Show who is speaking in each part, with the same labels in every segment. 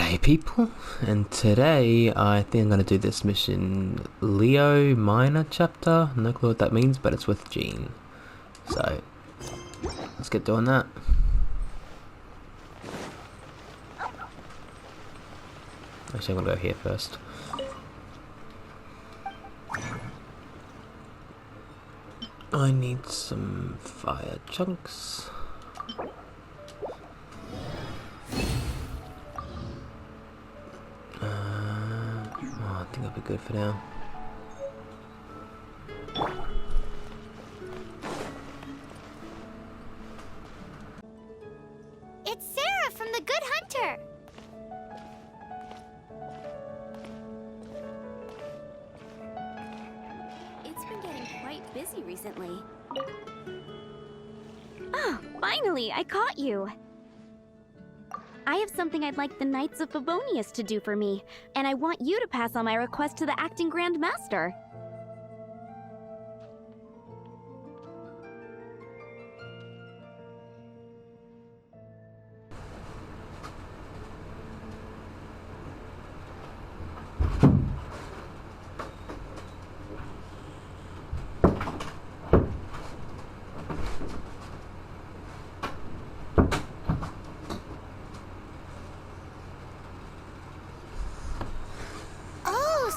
Speaker 1: G'day people, and today I think I'm going to do this mission Leo Minor chapter. No clue what that means, but it's with Jean. So, let's get doing that. Actually, I'm going to go here first. I need some fire chunks. I think that'll be good for now.
Speaker 2: It's Sarah from the Good Hunter.
Speaker 3: It's been getting quite busy recently. Oh, finally, I caught you. I have something I'd like the Knights of Favonius to do for me, and I want you to pass on my request to the acting Grand Master.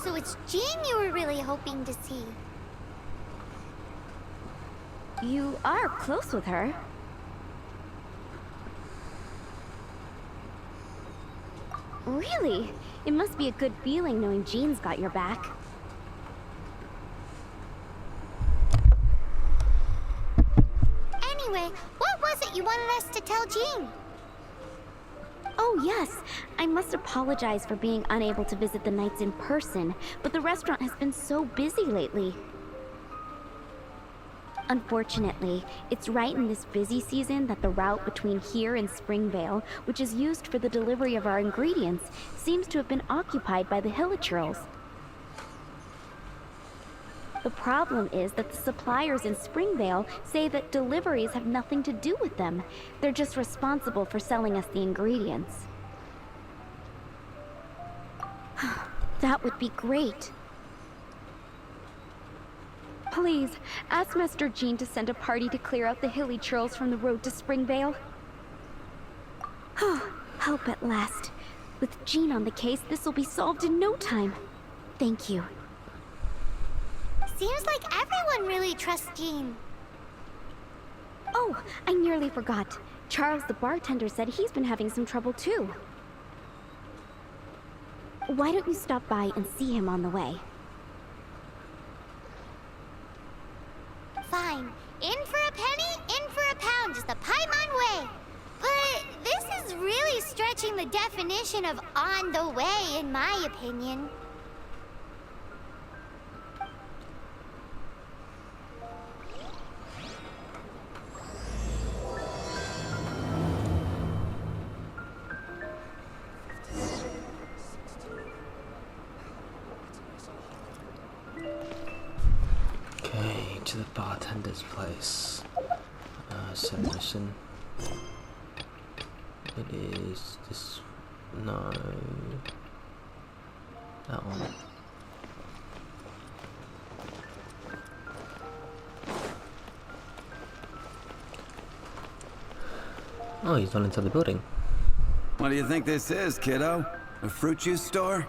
Speaker 2: So it's Jean you were really hoping to see.
Speaker 3: You are close with her. Really? It must be a good feeling knowing Jean's got your back.
Speaker 2: Anyway, what was it you wanted us to tell Jean?
Speaker 3: Oh yes, I must apologize for being unable to visit the Knights in person, but the restaurant has been so busy lately. Unfortunately, it's right in this busy season that the route between here and Springvale, which is used for the delivery of our ingredients, seems to have been occupied by the Hilichurls. The problem is that the suppliers in Springvale say that deliveries have nothing to do with them. They're just responsible for selling us the ingredients. That would be great. Please, ask Master Jean to send a party to clear out the Hilichurls from the road to Springvale. Help at last. With Jean on the case, this will be solved in no time. Thank you.
Speaker 2: Seems like everyone really trusts Jean.
Speaker 3: Oh, I nearly forgot. Charles the bartender said he's been having some trouble too. Why don't you stop by and see him on the way?
Speaker 2: Fine. In for a penny, in for a pound, just a Paimon way. But this is really stretching the definition of on the way, in my opinion.
Speaker 1: To the bartender's place. Submission. It is this. No. That one. Oh, he's gone into the building.
Speaker 4: What do you think this is, kiddo? A fruit juice store?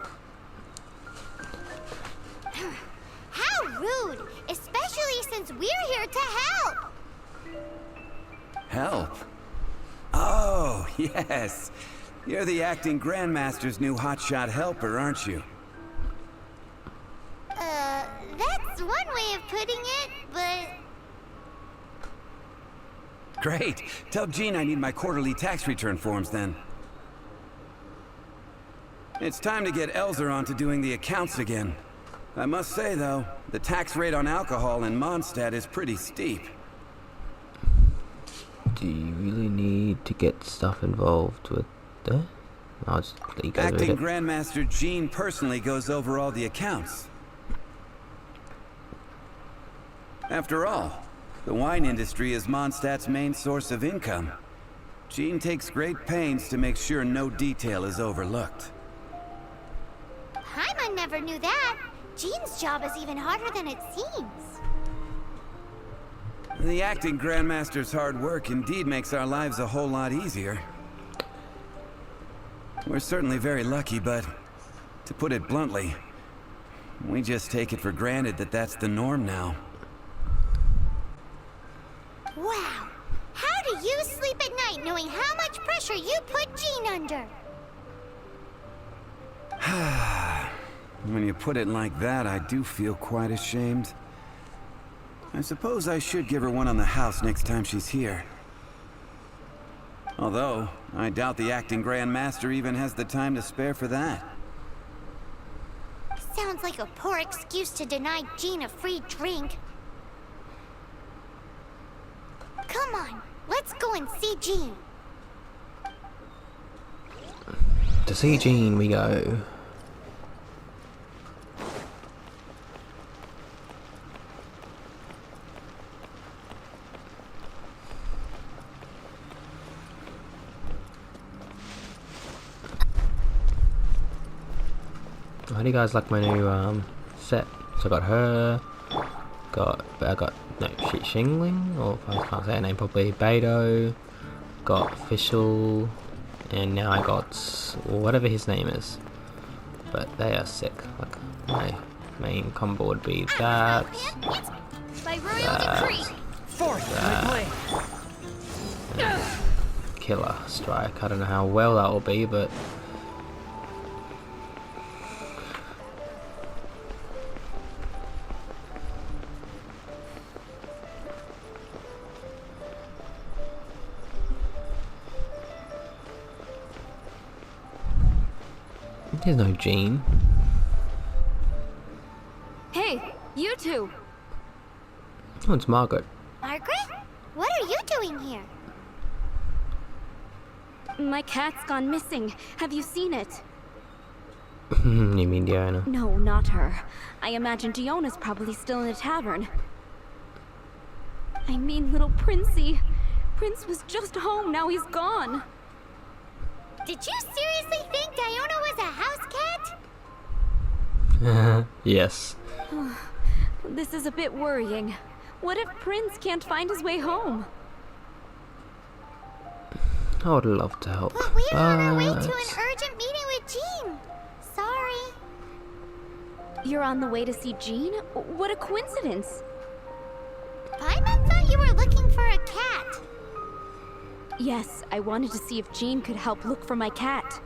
Speaker 2: How rude! Especially since we're here to help!
Speaker 4: Help? Oh, yes. You're the acting Grandmaster's new hotshot helper, aren't you?
Speaker 2: That's one way of putting it, but...
Speaker 4: Great. Tell Jean I need my quarterly tax return forms then. It's time to get Elzer on to doing the accounts again. I must say, though, the tax rate on alcohol in Mondstadt is pretty steep.
Speaker 1: Do you really need to get stuff involved with that? I'll just let you guys read
Speaker 4: Acting
Speaker 1: it.
Speaker 4: Grandmaster Jean personally goes over all the accounts. After all, the wine industry is Mondstadt's main source of income. Jean takes great pains to make sure no detail is overlooked.
Speaker 2: Paimon never knew that. Jean's job is even harder than it seems.
Speaker 4: The acting Grandmaster's hard work indeed makes our lives a whole lot easier. We're certainly very lucky, but to put it bluntly, we just take it for granted that that's the norm now.
Speaker 2: Wow. How do you sleep at night knowing how much pressure you put Jean under?
Speaker 4: When you put it like that, I do feel quite ashamed. I suppose I should give her one on the house next time she's here. Although, I doubt the acting Grandmaster even has the time to spare for that.
Speaker 2: Sounds like a poor excuse to deny Jean a free drink. Come on, let's go and see Jean.
Speaker 1: To see Jean we go. How do you guys like my new set? So I got her, I got no Xingling, or if I can't say her name properly, Beidou, got Official, and now I got whatever his name is. But they are sick. Like my main combo would be that,
Speaker 2: By royal decree.
Speaker 1: Killer Strike. I don't know how well that will be, but there's no Jean.
Speaker 3: Hey, you two!
Speaker 1: Oh, it's Margaret.
Speaker 2: Margaret? What are you doing here?
Speaker 3: My cat's gone missing. Have you seen it?
Speaker 1: You mean Diana?
Speaker 3: No, not her. I imagine Diona's probably still in the tavern. I mean, little Princey. Prince was just home, now he's gone.
Speaker 2: Did you seriously think Diona was a house cat?
Speaker 1: Yes.
Speaker 3: This is a bit worrying. What if Prince can't find his way home?
Speaker 1: I would love to help.
Speaker 2: But we are on our way to an urgent meeting with Jean. Sorry.
Speaker 3: You're on the way to see Jean? What a coincidence.
Speaker 2: Paimon thought you were looking for a cat.
Speaker 3: Yes, I wanted to see if Jean could help look for my cat.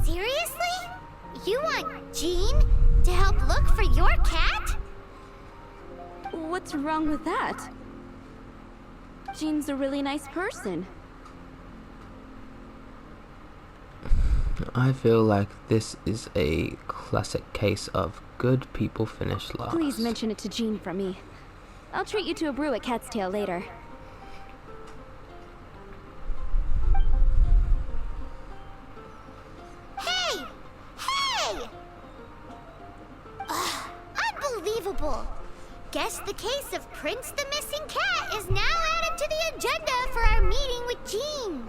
Speaker 2: Seriously? You want Jean to help look for your cat?
Speaker 3: What's wrong with that? Jean's a really nice person.
Speaker 1: I feel like this is a classic case of good people finish last.
Speaker 3: Please mention it to Jean from me. I'll treat you to a brew at Cat's Tail later.
Speaker 2: Hey! Hey! Ugh, unbelievable. Guess the case of Prince the Missing Cat is now added to the agenda for our meeting with Jean.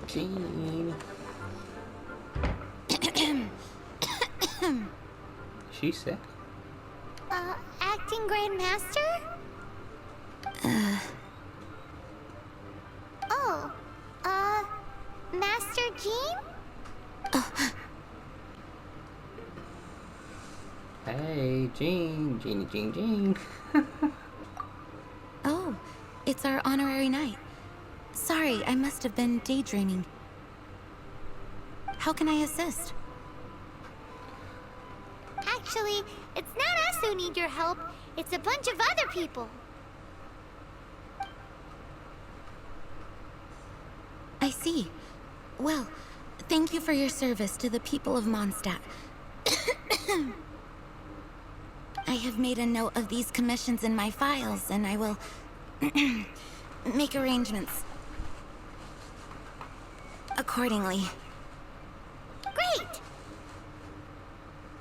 Speaker 1: Jean. She's sick.
Speaker 2: Acting Grandmaster? Oh, Master Jean?
Speaker 1: Hey, Jean. Jean.
Speaker 5: Oh, it's our honorary night. Sorry, I must have been daydreaming. How can I assist?
Speaker 2: Actually, it's not us who need your help. It's a bunch of other people.
Speaker 5: I see. Well, thank you for your service to the people of Mondstadt. I have made a note of these commissions in my files, and I will make arrangements accordingly.
Speaker 2: Great!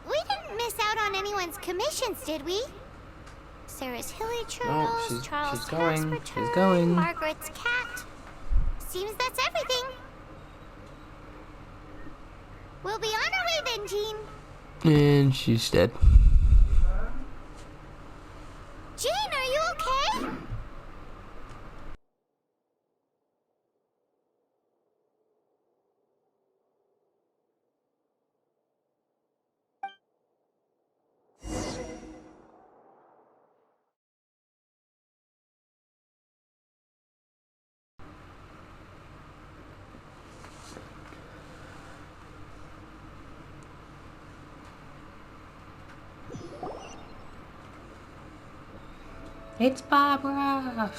Speaker 2: We didn't miss out on anyone's commissions, did we? Sarah's Hilly Churros, Charles'
Speaker 1: she's going.
Speaker 2: Tax
Speaker 1: She's
Speaker 2: Return,
Speaker 1: going.
Speaker 2: Margaret's cat. Seems that's everything. We'll be on our way then, Jean.
Speaker 1: And she's dead.
Speaker 2: Jean, are you okay?
Speaker 1: It's Barbara.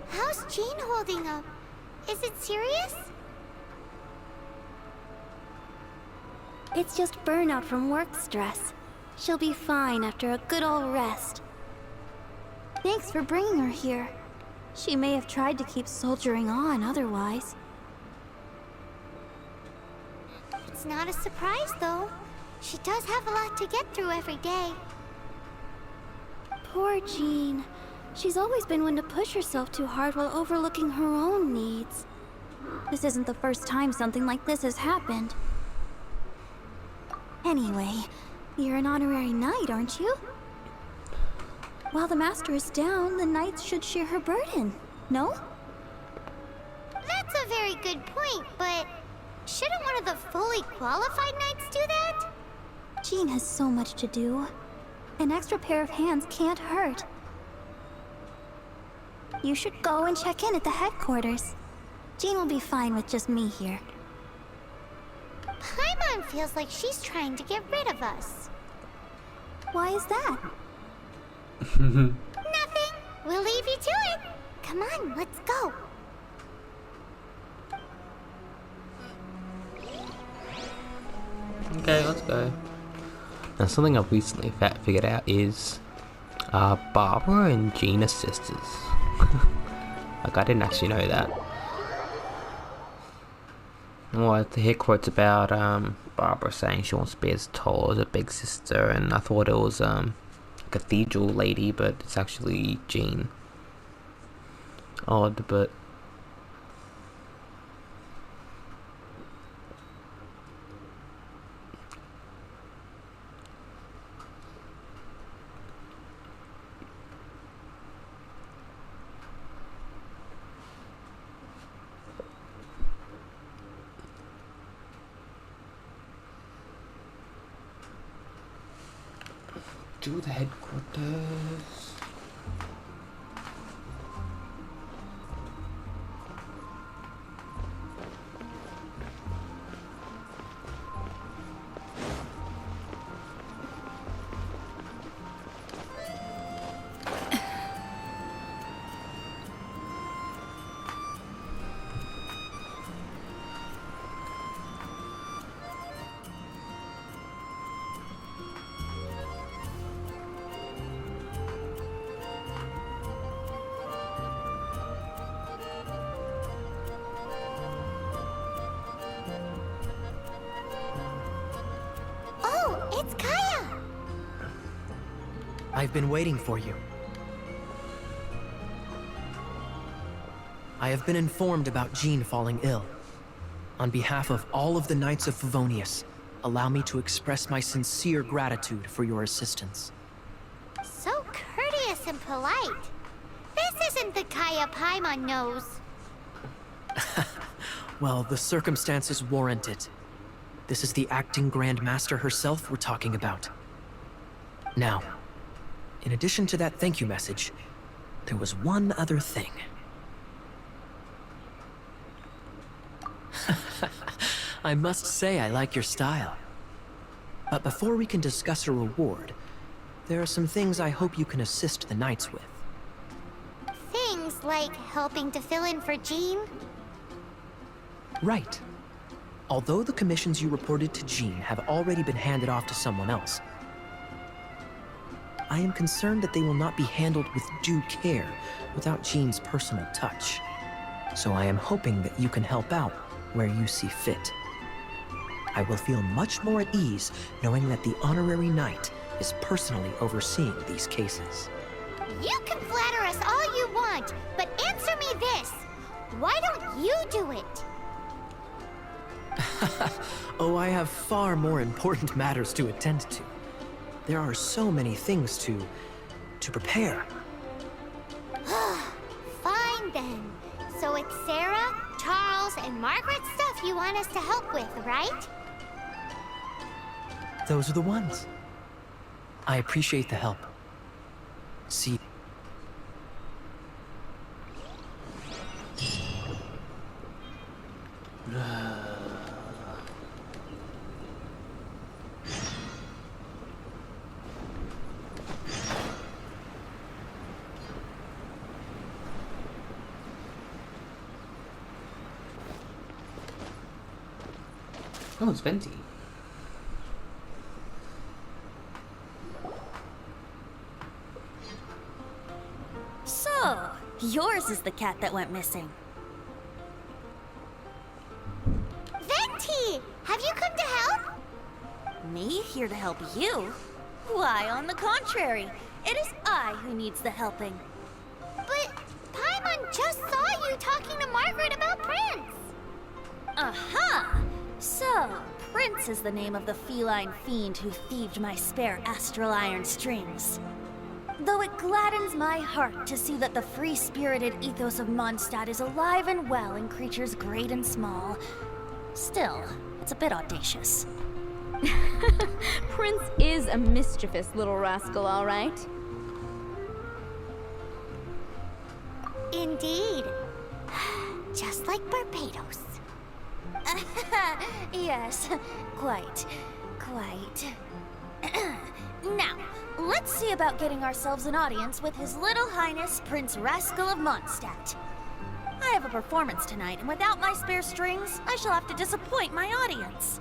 Speaker 2: How's Jean holding up? Is it serious?
Speaker 3: It's just burnout from work stress. She'll be fine after a good old rest. Thanks for bringing her here. She may have tried to keep soldiering on otherwise.
Speaker 2: It's not a surprise, though. She does have a lot to get through every day.
Speaker 3: Poor Jean. She's always been one to push herself too hard while overlooking her own needs. This isn't the first time something like this has happened. Anyway, you're an honorary knight, aren't you? While the master is down, the knights should share her burden, no?
Speaker 2: That's a very good point, but shouldn't one of the fully qualified knights do that?
Speaker 3: Jean has so much to do. An extra pair of hands can't hurt. You should go and check in at the headquarters. Jean will be fine with just me here.
Speaker 2: Paimon feels like she's trying to get rid of us.
Speaker 3: Why is that?
Speaker 2: Nothing. We'll leave you to it. Come on, let's go.
Speaker 1: Okay, let's go. Now, something I've recently figured out is Barbara and Jean are sisters. Like, I didn't actually know that. Well, I hear quotes about Barbara saying she wants to be as tall as a big sister, and I thought it was a cathedral lady, but it's actually Jean. Odd, but to the headquarters.
Speaker 2: Oh, it's Kaya!
Speaker 6: I've been waiting for you. I have been informed about Jean falling ill. On behalf of all of the Knights of Favonius, allow me to express my sincere gratitude for your assistance.
Speaker 2: So courteous and polite. This isn't the Kaya Paimon knows.
Speaker 6: Well, the circumstances warrant it. This is the acting Grand Master herself we're talking about. Now, in addition to that thank you message, there was one other thing. I must say I like your style. But before we can discuss a reward, there are some things I hope you can assist the knights with.
Speaker 2: Things like helping to fill in for Jean?
Speaker 6: Right. Although the commissions you reported to Jean have already been handed off to someone else, I am concerned that they will not be handled with due care without Jean's personal touch. So I am hoping that you can help out where you see fit. I will feel much more at ease knowing that the honorary knight is personally overseeing these cases.
Speaker 2: You can flatter us all you want, but answer me this. Why don't you do it?
Speaker 6: Oh, I have far more important matters to attend to. There are so many things to prepare.
Speaker 2: Fine then. So it's Sarah, Charles, and Margaret's stuff you want us to help with, right?
Speaker 6: Those are the ones. I appreciate the help. See.
Speaker 1: Oh, it's Venti.
Speaker 3: So, yours is the cat that went missing.
Speaker 2: Venti! Have you come to help?
Speaker 3: Me here to help you? Why, on the contrary, it is I who needs the helping.
Speaker 2: But Paimon just saw you talking to Margaret about Prince.
Speaker 3: Aha! So, Prince is the name of the feline fiend who thieved my spare astral iron strings. Though it gladdens my heart to see that the free-spirited ethos of Mondstadt is alive and well in creatures great and small, still, it's a bit audacious.
Speaker 7: Prince is a mischievous little rascal, all right.
Speaker 2: Indeed. Just like Barbados.
Speaker 3: Yes, quite. Now, let's see about getting ourselves an audience with His Little Highness Prince Rascal of Mondstadt. I have a performance tonight, and without my spare strings, I shall have to disappoint my audience.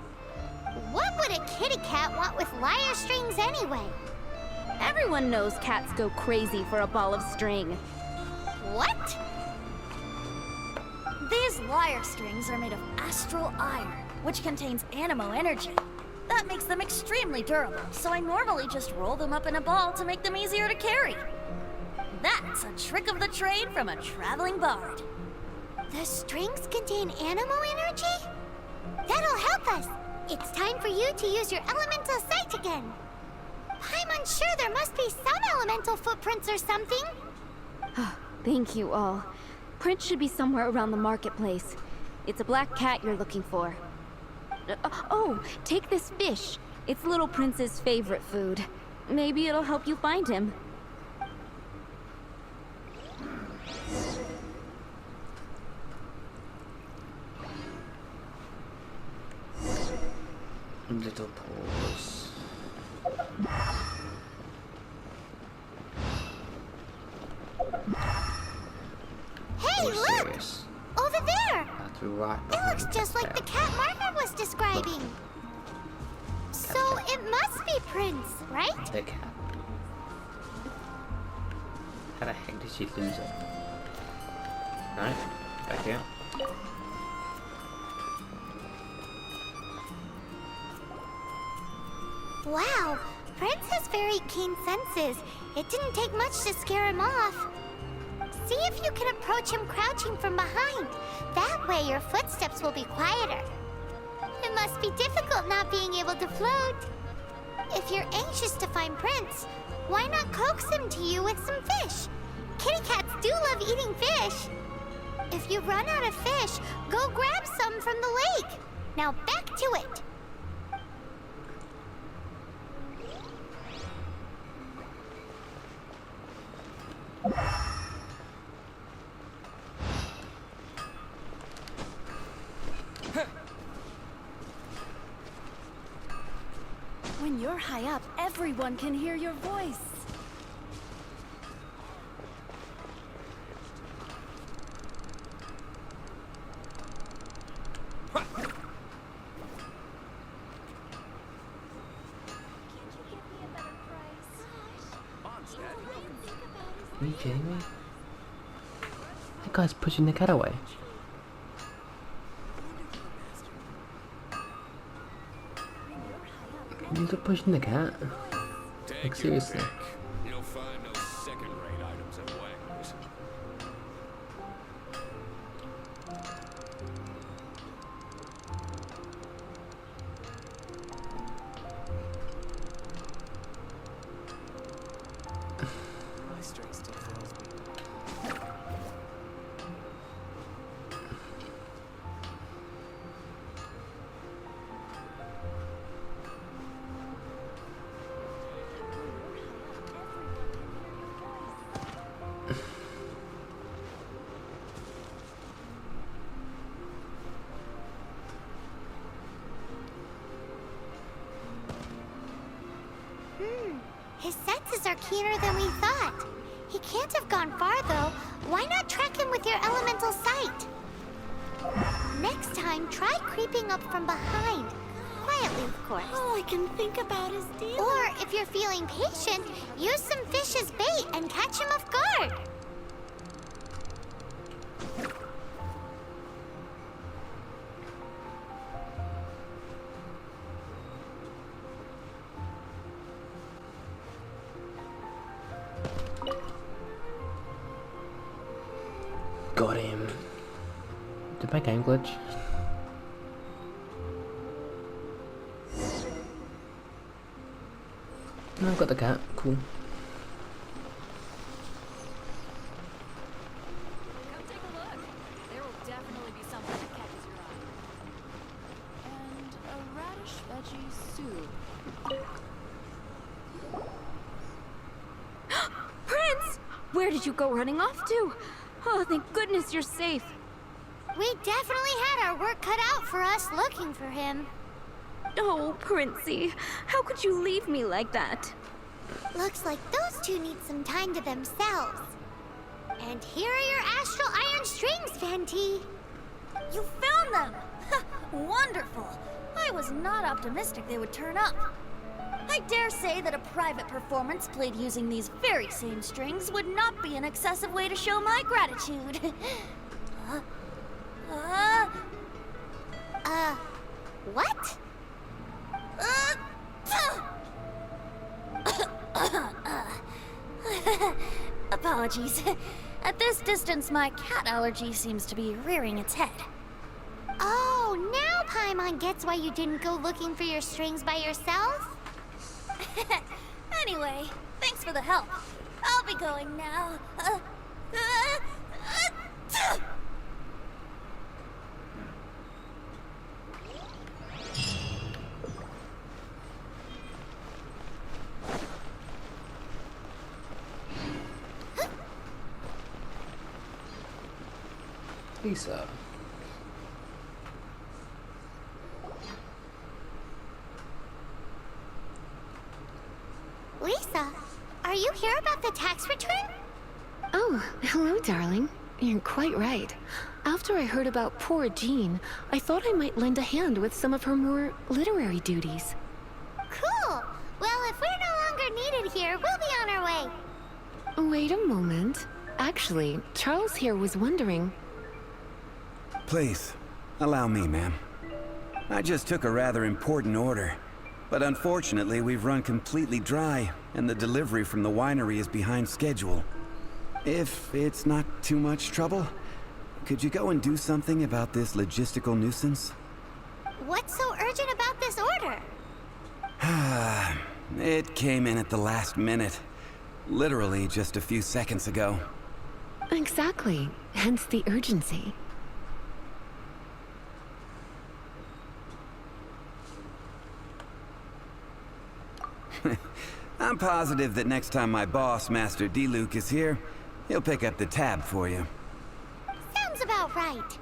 Speaker 2: What would a kitty cat want with lyre strings anyway?
Speaker 7: Everyone knows cats go crazy for a ball of string.
Speaker 2: What?
Speaker 3: These lyre strings are made of astral iron, which contains animo energy. That makes them extremely durable, so I normally just roll them up in a ball to make them easier to carry. That's a trick of the trade from a traveling bard.
Speaker 2: The strings contain animo energy? That'll help us. It's time for you to use your elemental sight again. I'm unsure there must be some elemental footprints or something.
Speaker 7: Thank you all. Prince should be somewhere around the marketplace. It's a black cat you're looking for. Oh, take this fish. It's Little Prince's favorite food. Maybe it'll help you find him.
Speaker 1: Little paws.
Speaker 2: Hey,
Speaker 1: You're
Speaker 2: look!
Speaker 1: serious.
Speaker 2: Over there!
Speaker 1: That's right.
Speaker 2: It looks just like the cat Margaret was describing. So it must be Prince, right?
Speaker 1: The cat. How the heck did she lose it? Right, back here.
Speaker 2: Wow, Prince has very keen senses. It didn't take much to scare him off. See if you can approach him crouching from behind. That way your footsteps will be quieter. It must be difficult not being able to float. If you're anxious to find Prince, why not coax him to you with some fish? Kitty cats do love eating fish. If you run out of fish, go grab some from the lake. Now back to it.
Speaker 8: you're high up, everyone can hear your voice.
Speaker 1: Are you kidding me? That guy's pushing the cat away. He's not pushing the cat. Like, seriously.
Speaker 9: You'll find no second-rate items at Wang's.
Speaker 6: My strength still fails me.
Speaker 2: His senses are keener than we thought. He can't have gone far, though. Why not track him with your elemental sight? Next time, try creeping up from behind. Quietly, of course.
Speaker 8: All I can think about is dealing.
Speaker 2: Or, if you're feeling patient, use some fish as bait and catch him off guard.
Speaker 1: Got him. Did my game glitch? No, I've got the cat. Cool.
Speaker 8: Come take a look. There will definitely be something that catches your eye. And a radish veggie soup.
Speaker 7: Prince! Where did you go running off to? Oh, thank goodness you're safe.
Speaker 2: We definitely had our work cut out for us looking for him.
Speaker 7: Oh, Princey, how could you leave me like that?
Speaker 2: Looks like those two need some time to themselves. And here are your astral iron strings, Fenty.
Speaker 8: You found them! Wonderful! I was not optimistic they would turn up. I dare say that a private performance played using these very same strings would not be an excessive way to show my gratitude.
Speaker 2: What?
Speaker 8: Apologies. At this distance, my cat allergy seems to be rearing its head.
Speaker 2: Oh, now Paimon gets why you didn't go looking for your strings by yourself?
Speaker 8: Anyway, thanks for the help. I'll be going now.
Speaker 1: Lisa.
Speaker 2: Lisa, are you here about the tax return?
Speaker 10: Oh, hello, darling. You're quite right. After I heard about poor Jean, I thought I might lend a hand with some of her more literary duties.
Speaker 2: Cool. Well, if we're no longer needed here, we'll be on our way.
Speaker 10: Wait a moment. Actually, Charles here was wondering...
Speaker 4: Please, allow me, ma'am. I just took a rather important order. But unfortunately, we've run completely dry, and the delivery from the winery is behind schedule. If it's not too much trouble, could you go and do something about this logistical nuisance?
Speaker 2: What's so urgent about this order?
Speaker 4: It came in at the last minute. Literally just a few seconds ago.
Speaker 10: Exactly. Hence the urgency.
Speaker 4: I'm positive that next time my boss, Master D-Luke, is here, he'll pick up the tab for you.
Speaker 2: Sounds about right.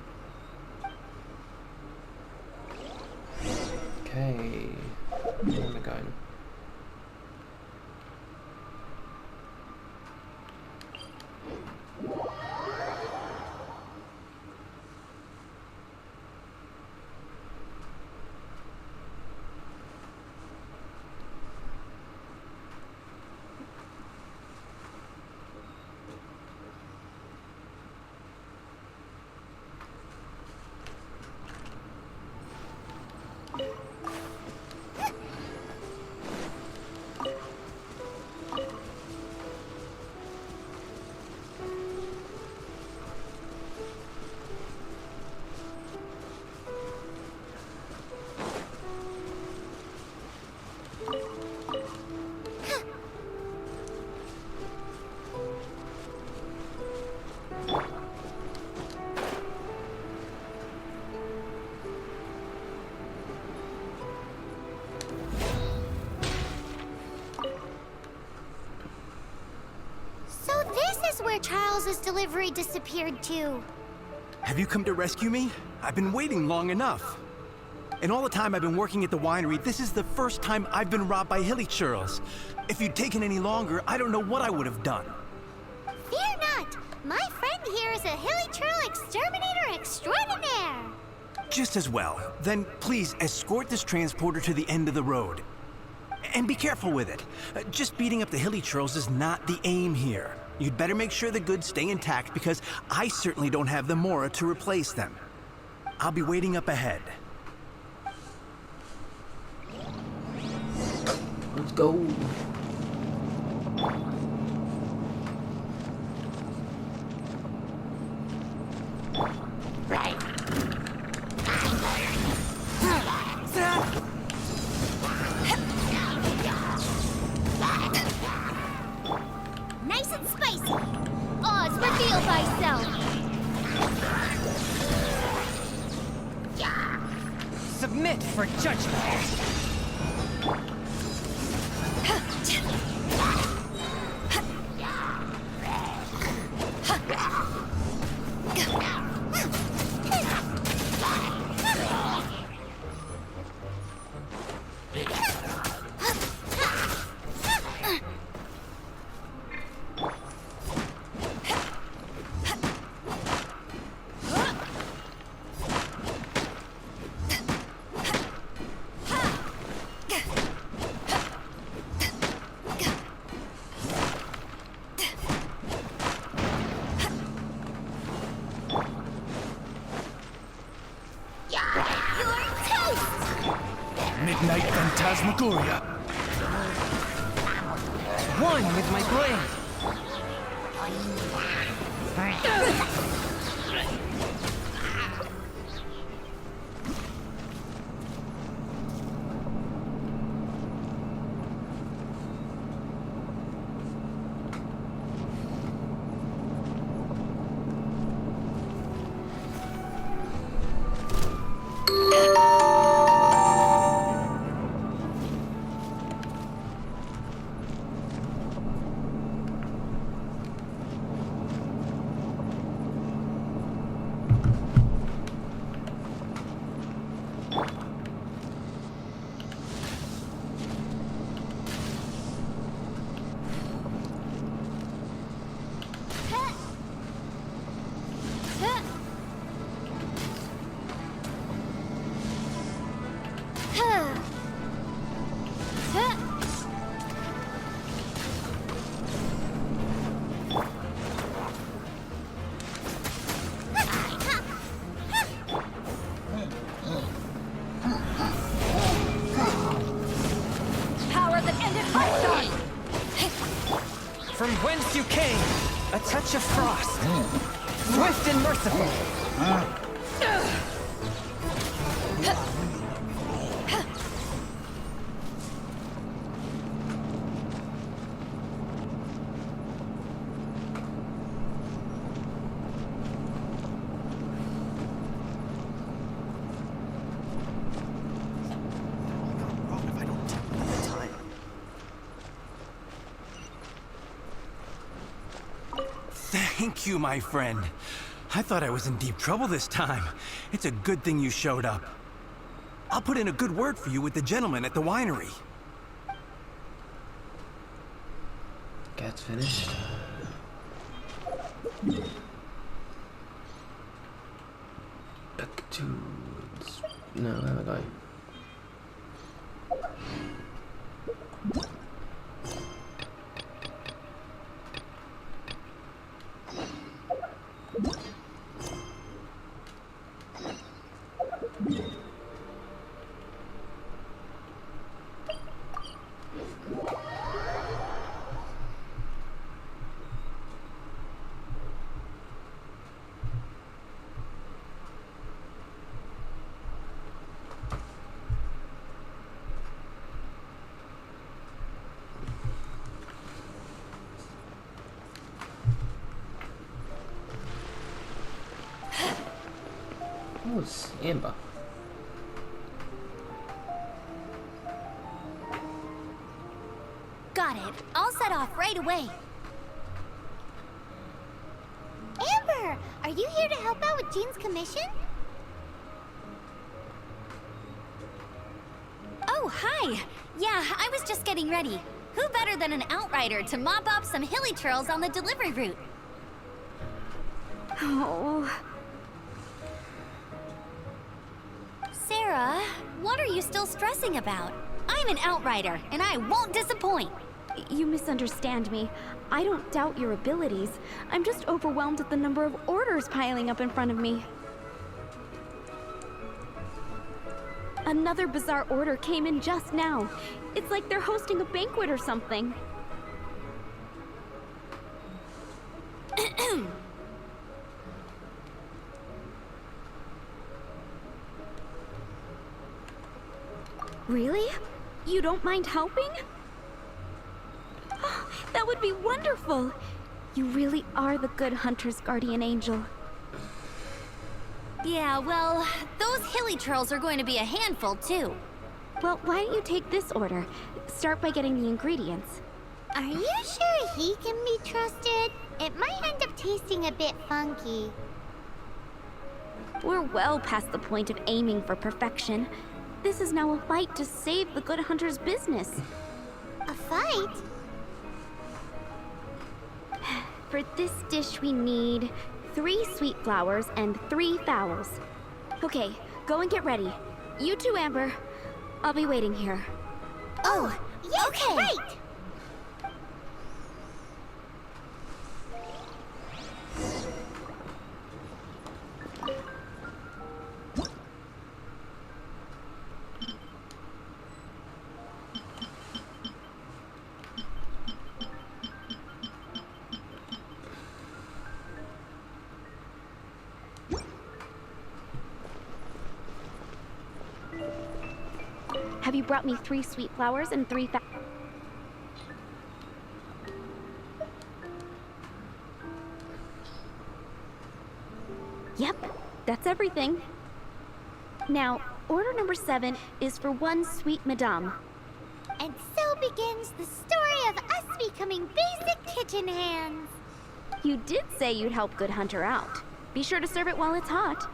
Speaker 1: Okay. Where am I going?
Speaker 2: where Charles's delivery disappeared to.
Speaker 11: Have you come to rescue me? I've been waiting long enough. In all the time I've been working at the winery, this is the first time I've been robbed by hilly churls. If you'd taken any longer, I don't know what I would have done.
Speaker 2: Fear not! My friend here is a hilly churl exterminator extraordinaire!
Speaker 11: Just as well. Then please escort this transporter to the end of the road. And be careful with it. Just beating up the hilly churls is not the aim here. You'd better make sure the goods stay intact because I certainly don't have the Mora to replace them. I'll be waiting up ahead.
Speaker 1: Let's go.
Speaker 2: Nice and spicy! Oz, reveal thyself!
Speaker 6: Submit for judgment.
Speaker 11: Midnight Phantasmagoria.
Speaker 6: One with my blade. From whence you came, a touch of frost. Swift and merciful.
Speaker 11: Thank you, my friend. I thought I was in deep trouble this time. It's a good thing you showed up. I'll put in a good word for you with the gentleman at the winery.
Speaker 1: Gets finished. Back to... No, where am I going? Oh, it's Amber.
Speaker 2: Got it. I'll set off right away. Are you here to help out with Jean's commission?
Speaker 8: Oh, hi! Yeah, I was just getting ready. Who better than an outrider to mop up some hilly churls on the delivery route?
Speaker 7: Oh,
Speaker 8: Sarah, what are you still stressing about? I'm an outrider, and I won't disappoint.
Speaker 7: you misunderstand me. I don't doubt your abilities. I'm just overwhelmed at the number of orders piling up in front of me. Another bizarre order came in just now. It's like they're hosting a banquet or something. Really? You don't mind helping? Oh, that would be wonderful! You really are the good hunter's guardian angel.
Speaker 8: Yeah, well, those hilly churls are going to be a handful, too.
Speaker 7: Well, why don't you take this order? Start by getting the ingredients.
Speaker 2: Are you sure he can be trusted? It might end up tasting a bit funky.
Speaker 7: We're well past the point of aiming for perfection. This is now a fight to save the good hunter's business.
Speaker 2: A fight?
Speaker 7: For this dish we need 3 sweet flowers and 3 fowls. Okay, go and get ready. You too, Amber. I'll be waiting here.
Speaker 2: Oh, yes,
Speaker 8: okay.
Speaker 2: right!
Speaker 7: Have you brought me 3 sweet flowers and 3 Yep, that's everything. Now, order number 7 is for 1 sweet madame.
Speaker 2: And so begins the story of us becoming basic kitchen hands.
Speaker 7: You did say you'd help Good Hunter out. Be sure to serve it while it's hot.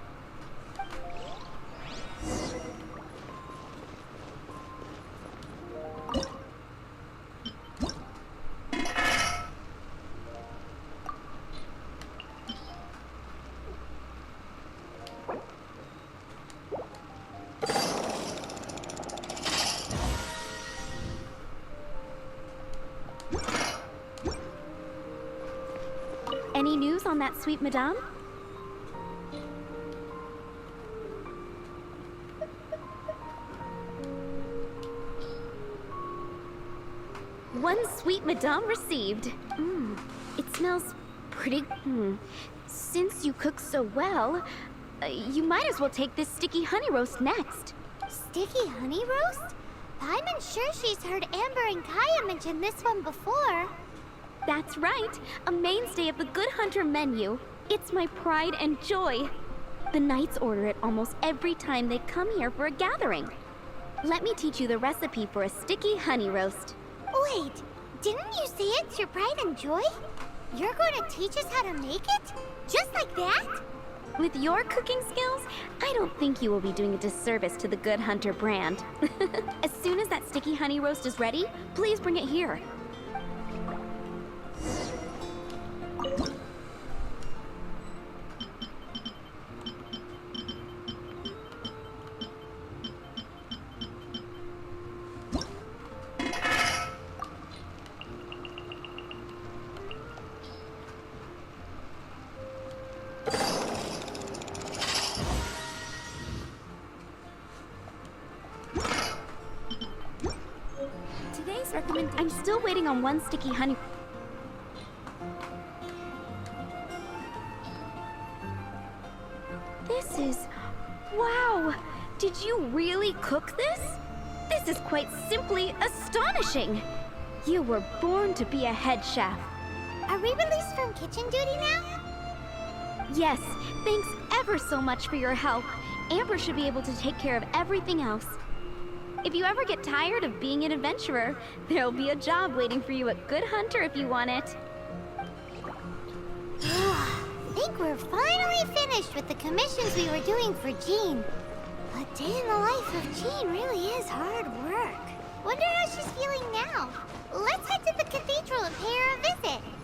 Speaker 7: Any news on that sweet madame? One sweet madame received. It smells pretty. Since you cook so well, you might as well take this sticky honey roast next.
Speaker 2: Sticky honey roast? I'm sure she's heard Amber and Kaya mention this one before.
Speaker 7: That's right, a mainstay of the Good Hunter menu. It's my pride and joy. The knights order it almost every time they come here for a gathering. Let me teach you the recipe for a sticky honey roast.
Speaker 2: Wait, didn't you say it's your pride and joy? You're going to teach us how to make it? Just like that?
Speaker 7: With your cooking skills, I don't think you will be doing a disservice to the Good Hunter brand. As soon as that sticky honey roast is ready, please bring it here. Today's recommend. I'm still waiting on 1 sticky honey. This is... Wow! Did you really cook this? This is quite simply astonishing! You were born to be a head chef.
Speaker 2: Are we released from kitchen duty now?
Speaker 7: Yes, thanks ever so much for your help. Amber should be able to take care of everything else. If you ever get tired of being an adventurer, there'll be a job waiting for you at Good Hunter if you want it.
Speaker 2: Thank think we're finally finished with the commissions we were doing for Jean. A day in the life of Jean really is hard work. Wonder how she's feeling now. Let's head to the cathedral and pay her a visit.